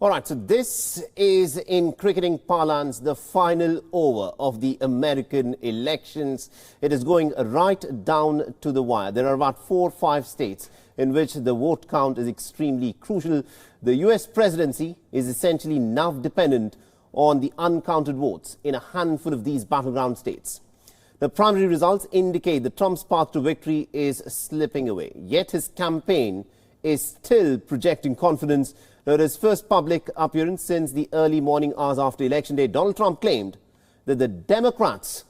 All right, so this is, in cricketing parlance, the final over of the American elections. It is going right down to the wire. There are about 4 or 5 states in which the vote count is extremely crucial. The US presidency is essentially now dependent on the uncounted votes in a handful of these battleground states. The primary results indicate that Trump's path to victory is slipping away. Yet his campaign is still projecting confidence. At his first public appearance since the early morning hours after Election Day, Donald Trump claimed that the Democrats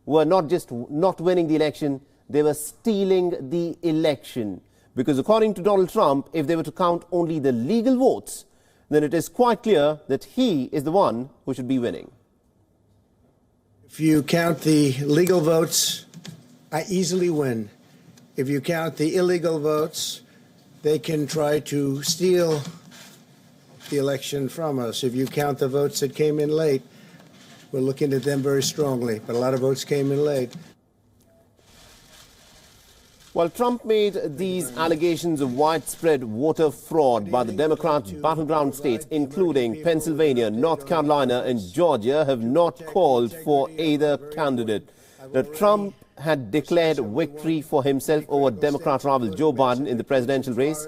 were not just not winning the election, they were stealing the election. Because according to Donald Trump, if they were to count only the legal votes, then it is quite clear that he is the one who should be winning. If you count the legal votes, I easily win. If you count the illegal votes, they can try to steal the election from us. If you count the votes that came in late, we're looking at them very strongly, but a lot of votes came in late. While Trump made these allegations of widespread voter fraud by the Democrats' battleground states, including Pennsylvania, North Carolina and Georgia, have not called for either candidate. Trump had declared victory for himself over Democrat rival Joe Biden in the presidential race.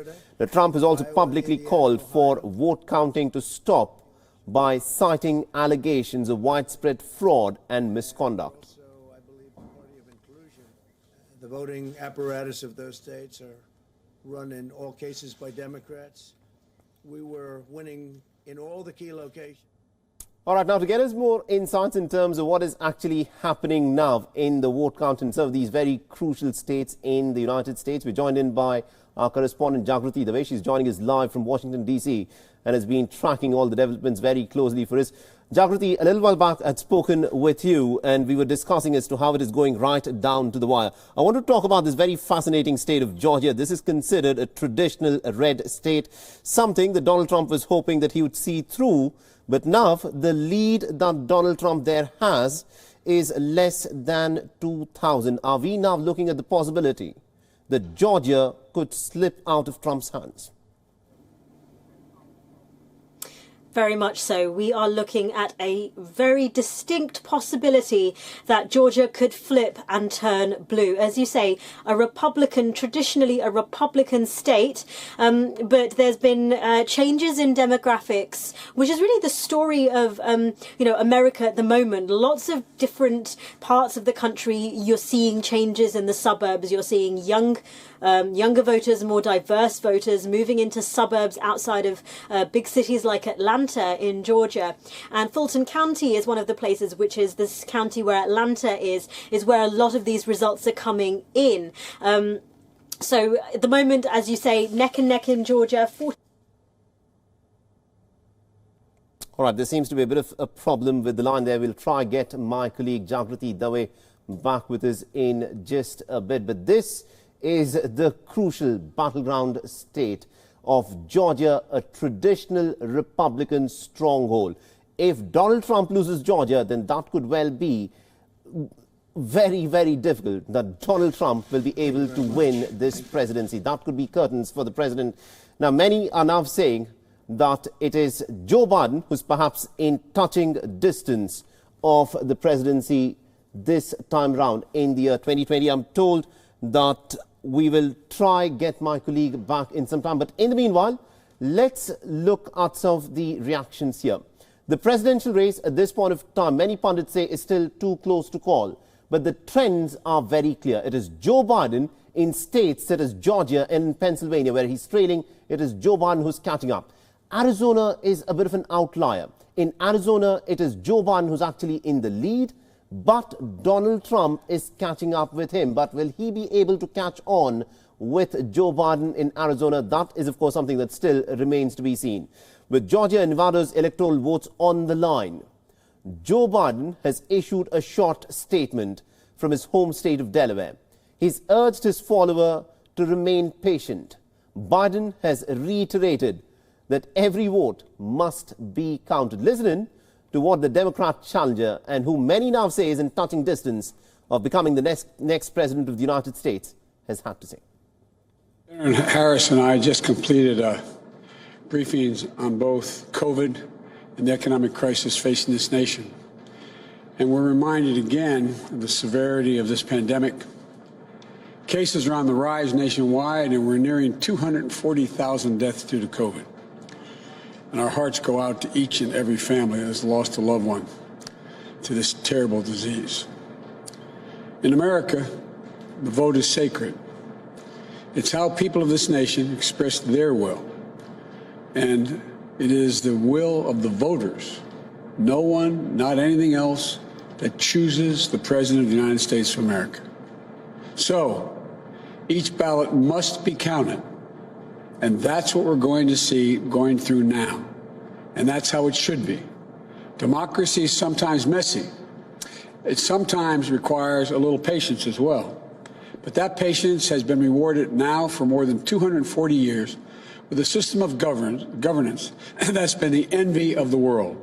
Trump has also publicly called for vote counting to stop by citing allegations of widespread fraud and misconduct. So I believe the party of inclusion. The voting apparatus of those states are run in all cases by Democrats. We were winning in all the key locations. All right, now to get us more insights in terms of what is actually happening now in the vote count in some of these very crucial states in the United States, we're joined in by our correspondent Jagrati Dave. She's joining us live from Washington, D.C. and has been tracking all the developments very closely for us. Jagrati, a little while back I had spoken with you and we were discussing as to how it is going right down to the wire. I want to talk about this very fascinating state of Georgia. This is considered a traditional red state, something that Donald Trump was hoping that he would see through. But now the lead that Donald Trump there has is less than 2,000. Are we now looking at the possibility that Georgia could slip out of Trump's hands? Very much so. We are looking at a very distinct possibility that Georgia could flip and turn blue. As you say, traditionally a Republican state, but there's been changes in demographics, which is really the story of, America at the moment. Lots of different parts of the country, you're seeing changes in the suburbs. You're seeing younger voters, more diverse voters moving into suburbs outside of big cities like Atlanta in Georgia. And Fulton County is one of the places, which is this county where Atlanta is where a lot of these results are coming in. So at the moment, as you say, neck and neck in Georgia. All right, there seems to be a bit of a problem with the line there. We'll try get my colleague Jagrati Dave back with us in just a bit. But this is the crucial battleground state of Georgia, a traditional Republican stronghold. If Donald Trump loses Georgia, then that could well be very, very difficult that Donald Trump will be able to win this presidency. That could be curtains for the president. Now, many are now saying that it is Joe Biden who's perhaps in touching distance of the presidency this time round in the year 2020. I'm told that we will try get my colleague back in some time. But in the meanwhile, let's look at some of the reactions here. The presidential race at this point of time, many pundits say, is still too close to call. But the trends are very clear. It is Joe Biden in states such as Georgia and Pennsylvania, where he's trailing. It is Joe Biden who's catching up. Arizona is a bit of an outlier. In Arizona, it is Joe Biden who's actually in the lead. But Donald Trump is catching up with him. But will he be able to catch on with Joe Biden in Arizona? That is, of course, something that still remains to be seen. With Georgia and Nevada's electoral votes on the line, Joe Biden has issued a short statement from his home state of Delaware. He's urged his follower to remain patient. Biden has reiterated that every vote must be counted. Listen in to what the Democrat challenger, and who many now say is in touching distance of becoming the next president of the United States, has had to say. Senator Harris and I just completed a briefings on both COVID and the economic crisis facing this nation. And we're reminded again of the severity of this pandemic. Cases are on the rise nationwide, and we're nearing 240,000 deaths due to COVID. And our hearts go out to each and every family that has lost a loved one to this terrible disease. In America, the vote is sacred. It's how people of this nation express their will. And it is the will of the voters, no one, not anything else, that chooses the President of the United States of America. So, each ballot must be counted. And that's what we're going to see going through now. And that's how it should be. Democracy is sometimes messy. It sometimes requires a little patience as well. But that patience has been rewarded now for more than 240 years with a system of governance that's been the envy of the world.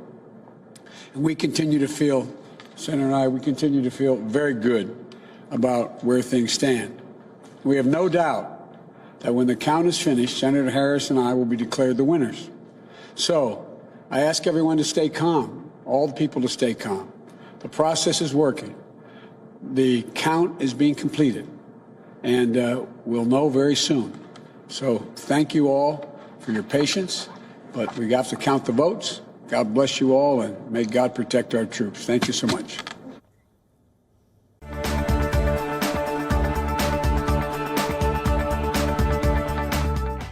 And we continue to feel, Senator and I, we continue to feel very good about where things stand. We have no doubt that when the count is finished, Senator Harris and I will be declared the winners. So I ask everyone to stay calm, all the people to stay calm. The process is working. The count is being completed, and we'll know very soon. So thank you all for your patience, but we have to count the votes. God bless you all, and may God protect our troops. Thank you so much.